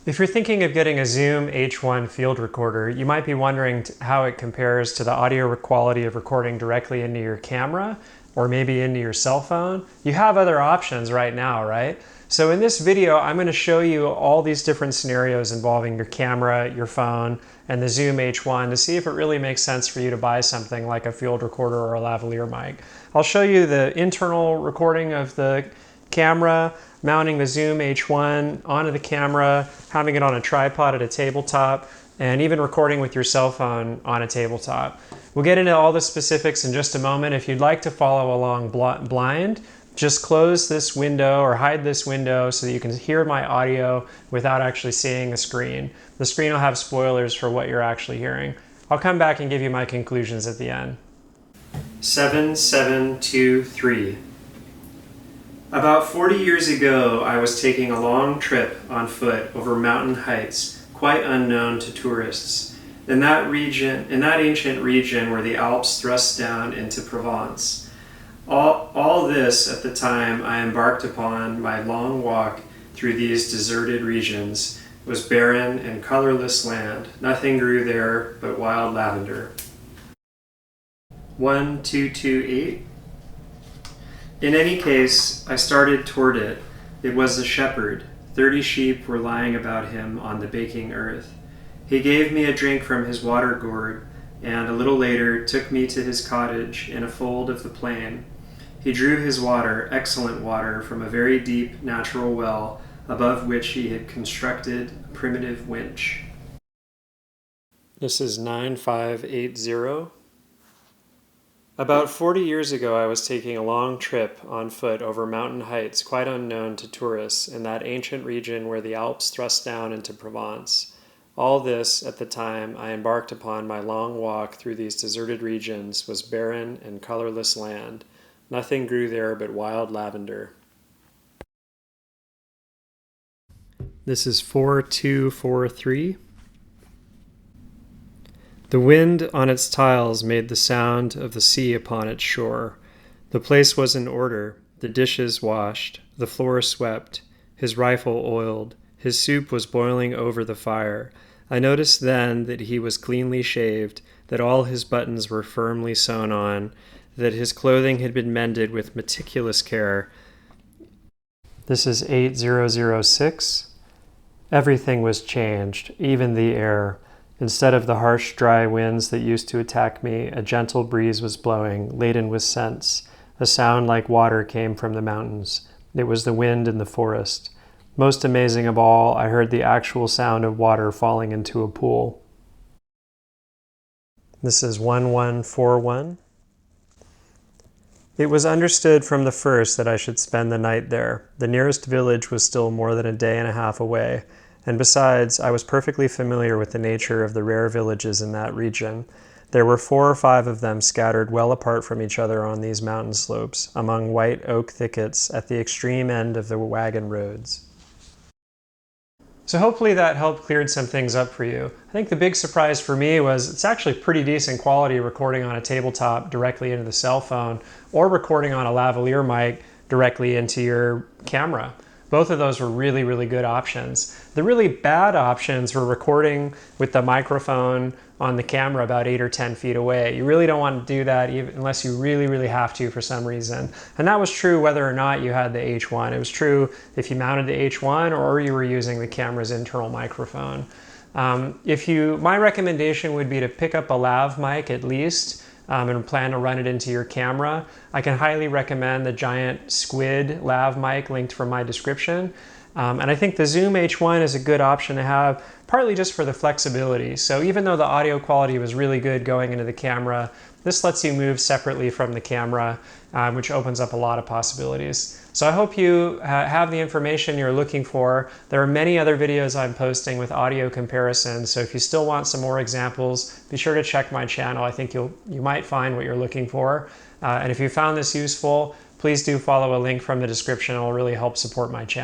If you're thinking of getting a Zoom H1 field recorder, you might be wondering how it compares to the audio quality of recording directly into your camera or maybe into your cell phone. You have other options right now, right? So in this video, I'm going to show you all these different scenarios involving your camera, your phone, and the Zoom H1 to see if it really makes sense for you to buy something like a field recorder or a lavalier mic. I'll show you the internal recording of the camera, mounting the Zoom H1 onto the camera, having it on a tripod at a tabletop, and even recording with your cell phone on a tabletop. We'll get into all the specifics in just a moment. If you'd like to follow along blind, just close this window or hide this window so that you can hear my audio without actually seeing the screen. The screen will have spoilers for what you're actually hearing. I'll come back and give you my conclusions at the end. 7723. About 40 years ago, I was taking a long trip on foot over mountain heights, quite unknown to tourists, in that ancient region where the Alps thrust down into Provence. All this at the time I embarked upon my long walk through these deserted regions was barren and colorless land. Nothing grew there but wild lavender. 1228. In any case, I started toward it. It was a shepherd. 30 sheep were lying about him on the baking earth. He gave me a drink from his water gourd, and a little later took me to his cottage in a fold of the plain. He drew his water, excellent water, from a very deep natural well, above which he had constructed a primitive winch. This is 9580. About 40 years ago, I was taking a long trip on foot over mountain heights quite unknown to tourists in that ancient region where the Alps thrust down into Provence. All this, at the time I embarked upon my long walk through these deserted regions, was barren and colorless land. Nothing grew there but wild lavender. This is 4243. The wind on its tiles made the sound of the sea upon its shore. The place was in order, the dishes washed, the floor swept, his rifle oiled, his soup was boiling over the fire. I noticed then that he was cleanly shaved, that all his buttons were firmly sewn on, that his clothing had been mended with meticulous care. This is 8006. Everything was changed, even the air. Instead of the harsh, dry winds that used to attack me, a gentle breeze was blowing, laden with scents. A sound like water came from the mountains. It was the wind in the forest. Most amazing of all, I heard the actual sound of water falling into a pool. This is 1141. It was understood from the first that I should spend the night there. The nearest village was still more than a day and a half away. And besides, I was perfectly familiar with the nature of the rare villages in that region. There were 4 or 5 of them scattered well apart from each other on these mountain slopes, among white oak thickets at the extreme end of the wagon roads. So hopefully that helped cleared some things up for you. I think the big surprise for me was it's actually pretty decent quality recording on a tabletop directly into the cell phone or recording on a lavalier mic directly into your camera. Both of those were really, really good options. The really bad options were recording with the microphone on the camera about 8 or 10 feet away. You really don't want to do that even unless you really, really have to for some reason. And that was true whether or not you had the H1. It was true if you mounted the H1 or you were using the camera's internal microphone. My recommendation would be to pick up a lav mic at least, and plan to run it into your camera. I can highly recommend the giant Squid lav mic linked from my description. And I think the Zoom H1 is a good option to have, partly just for the flexibility. So even though the audio quality was really good going into the camera, this lets you move separately from the camera, which opens up a lot of possibilities. So I hope you have the information you're looking for. There are many other videos I'm posting with audio comparisons, so if you still want some more examples, be sure to check my channel. I think you might find what you're looking for. And if you found this useful, please do follow a link from the description. It will really help support my channel.